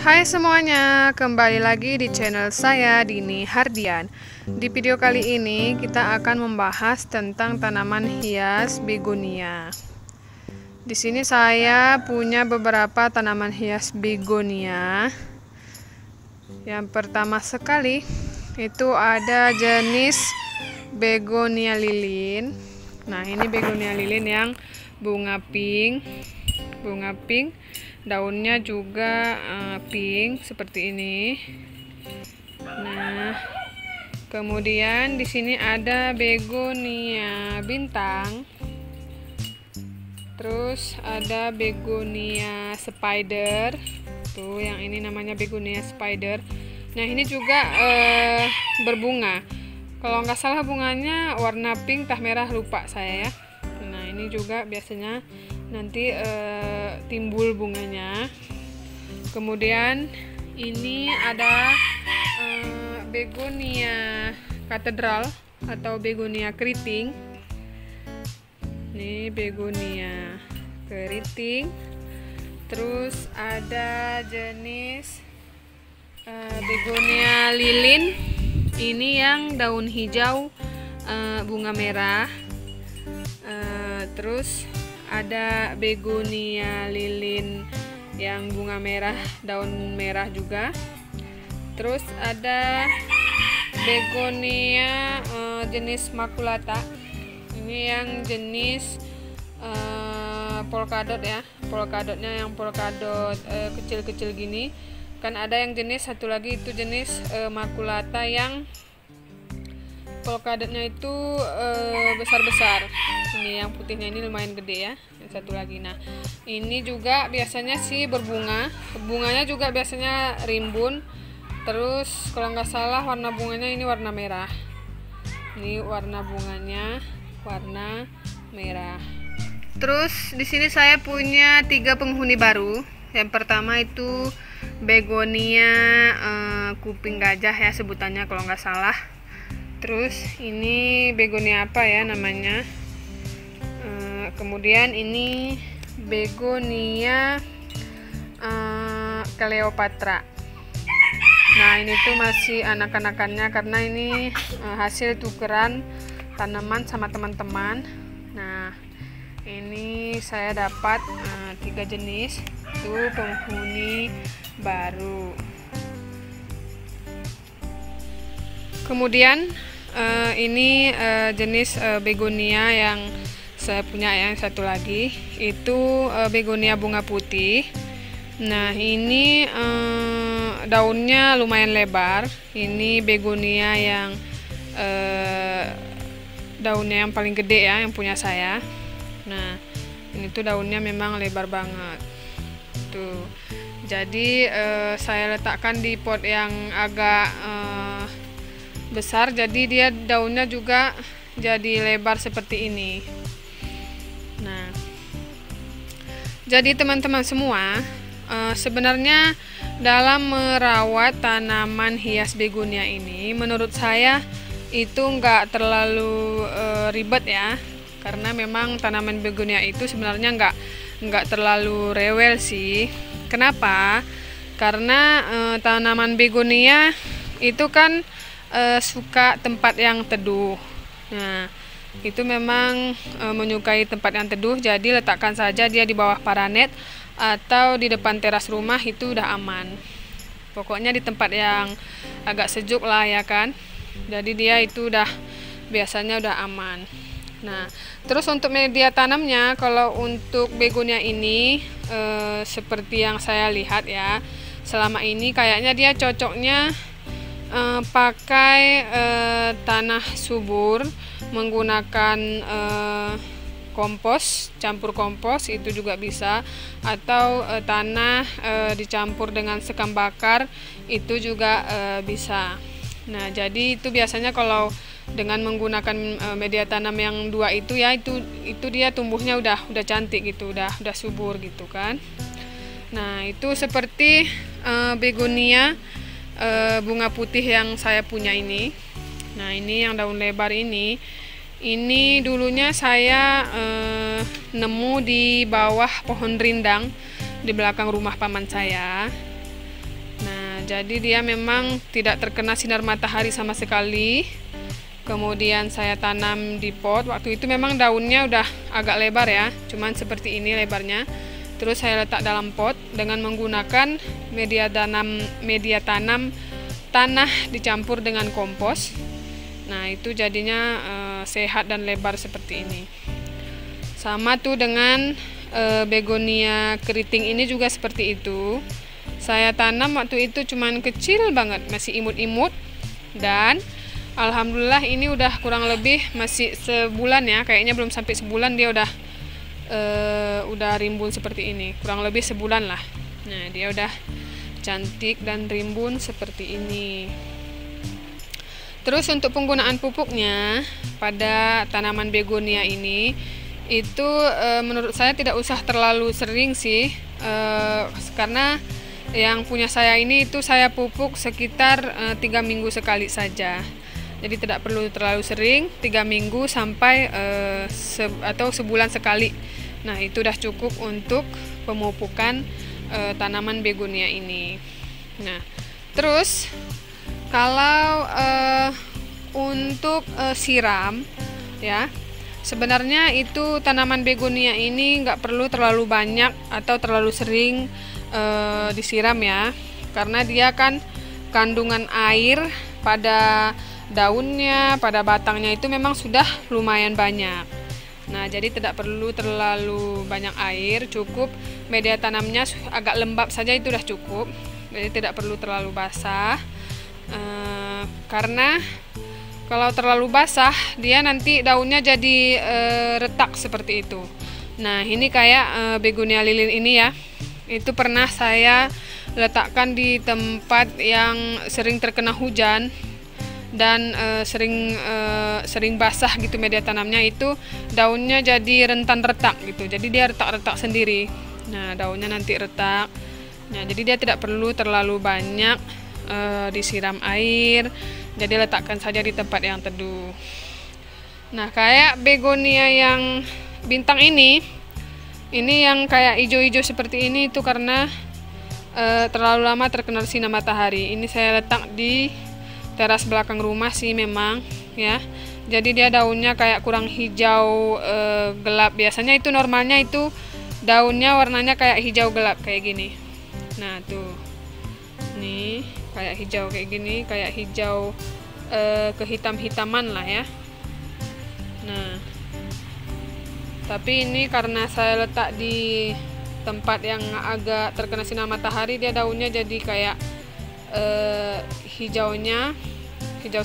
Hai semuanya, kembali lagi di channel saya Dini Hardian. Di video kali ini kita akan membahas tentang tanaman hias begonia. Di sini saya punya beberapa tanaman hias begonia. Yang pertama sekali itu ada jenis begonia lilin. Nah, ini begonia lilin yang bunga pink. Daunnya juga pink seperti ini. Nah, kemudian di sini ada begonia bintang. Terus ada begonia spider. Tuh, yang ini namanya begonia spider. Nah, ini juga berbunga. Kalau nggak salah bunganya warna pink tah merah, lupa saya ya. Nah, ini juga biasanya nanti timbul bunganya. Kemudian ini ada begonia katedral atau begonia keriting. Ini begonia keriting. Terus ada jenis begonia lilin. Ini yang daun hijau bunga merah. Terus ada begonia lilin yang bunga merah, daun merah juga. Terus ada begonia jenis maculata. Ini yang jenis polkadot ya. Polkadotnya yang polkadot kecil-kecil gini. Kan ada yang jenis satu lagi itu jenis maculata yang polkadotnya itu besar-besar. Ini yang putihnya ini lumayan gede ya. Yang satu lagi. Nah, ini juga biasanya sih berbunga. Bunganya juga biasanya rimbun. Terus kalau nggak salah warna bunganya ini warna merah. Ini warna bunganya warna merah. Terus di sini saya punya 3 penghuni baru. Yang pertama itu begonia kuping gajah ya sebutannya kalau nggak salah. Terus ini begonia apa ya namanya? Kemudian ini begonia Cleopatra. Nah, ini tuh masih anak-anakannya karena ini hasil tukeran tanaman sama teman-teman. Nah, ini saya dapat 3 jenis tuh penghuni baru. Kemudian ini jenis begonia yang saya punya yang satu lagi itu begonia bunga putih. Nah, ini daunnya lumayan lebar. Ini begonia yang daunnya yang paling gede ya, yang punya saya. Nah, ini tuh daunnya memang lebar banget. Tuh. Jadi saya letakkan di pot yang agak besar, jadi dia daunnya juga jadi lebar seperti ini. Nah, jadi teman-teman semua, sebenarnya dalam merawat tanaman hias begonia ini, menurut saya itu nggak terlalu ribet ya, karena memang tanaman begonia itu sebenarnya nggak terlalu rewel sih. Kenapa? Karena tanaman begonia itu kan suka tempat yang teduh. Nah, itu memang menyukai tempat yang teduh, jadi letakkan saja dia di bawah paranet atau di depan teras rumah, itu udah aman. Pokoknya di tempat yang agak sejuk lah ya kan. Jadi dia itu biasanya udah aman. Nah, terus untuk media tanamnya, kalau untuk begonia ini seperti yang saya lihat ya, selama ini kayaknya dia cocoknya pakai tanah subur, menggunakan kompos, campur kompos itu juga bisa, atau tanah dicampur dengan sekam bakar itu juga bisa. Nah, jadi itu biasanya kalau dengan menggunakan media tanam yang 2 itu ya, itu dia tumbuhnya udah cantik gitu, udah subur gitu kan. Nah, itu seperti begonia bunga putih yang saya punya ini. Nah, ini yang daun lebar ini dulunya saya nemu di bawah pohon rindang di belakang rumah paman saya. jadi dia memang tidak terkena sinar matahari sama sekali. Kemudian saya tanam di pot. Waktu itu memang daunnya udah agak lebar ya, cuman seperti ini lebarnya. Terus saya letak dalam pot dengan menggunakan media tanam tanah dicampur dengan kompos. Nah, itu jadinya sehat dan lebar seperti ini. Sama tuh dengan begonia keriting ini juga seperti itu. Saya tanam waktu itu cuman kecil banget, masih imut-imut, dan alhamdulillah ini udah kurang lebih masih sebulan ya, kayaknya belum sampai sebulan dia udah rimbun seperti ini, kurang lebih sebulan lah. Nah, dia udah cantik dan rimbun seperti ini. Terus untuk penggunaan pupuknya pada tanaman begonia ini itu menurut saya tidak usah terlalu sering sih, karena yang punya saya ini itu saya pupuk sekitar 3 minggu sekali saja. Jadi tidak perlu terlalu sering, 3 minggu sampai atau sebulan sekali. Nah, itu udah cukup untuk pemupukan tanaman begonia ini. Nah, terus kalau untuk siram ya, sebenarnya itu tanaman begonia ini nggak perlu terlalu banyak atau terlalu sering disiram ya, karena dia kan kandungan air pada daunnya, pada batangnya itu memang sudah lumayan banyak. Nah, jadi tidak perlu terlalu banyak air, cukup media tanamnya agak lembab saja itu udah cukup. Jadi tidak perlu terlalu basah, karena kalau terlalu basah dia nanti daunnya jadi retak seperti itu. Nah, ini kayak begonia lilin ini ya, itu pernah saya letakkan di tempat yang sering terkena hujan dan sering basah gitu media tanamnya, itu daunnya jadi rentan retak gitu, jadi dia retak-retak sendiri. Nah, daunnya nanti retak. Nah, jadi dia tidak perlu terlalu banyak disiram air, jadi letakkan saja di tempat yang teduh. Nah, kayak begonia yang bintang ini yang kayak hijau-hijau seperti ini itu karena terlalu lama terkena sinar matahari. Ini saya letak di teras belakang rumah sih memang ya. Jadi dia daunnya kayak kurang hijau gelap. Biasanya itu normalnya itu daunnya warnanya kayak hijau gelap kayak gini. Nah, tuh. Nih, kayak hijau kayak gini, kayak hijau kehitam-hitaman lah ya. Nah, tapi ini karena saya letak di tempat yang agak terkena sinar matahari, dia daunnya jadi kayak hijau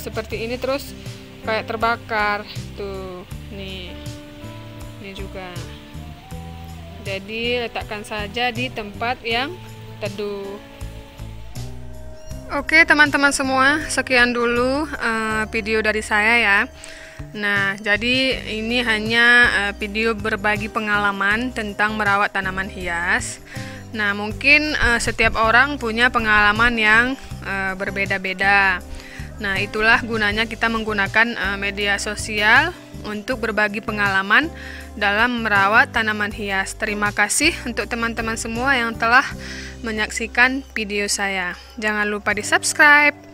seperti ini, terus kayak terbakar tuh. Nih juga. Jadi letakkan saja di tempat yang teduh. Oke teman-teman semua, sekian dulu video dari saya ya. Nah, jadi ini hanya video berbagi pengalaman tentang merawat tanaman hias. Nah, mungkin setiap orang punya pengalaman yang berbeda-beda. Nah, itulah gunanya kita menggunakan media sosial untuk berbagi pengalaman dalam merawat tanaman hias. Terima kasih untuk teman-teman semua yang telah menyaksikan video saya. Jangan lupa di subscribe.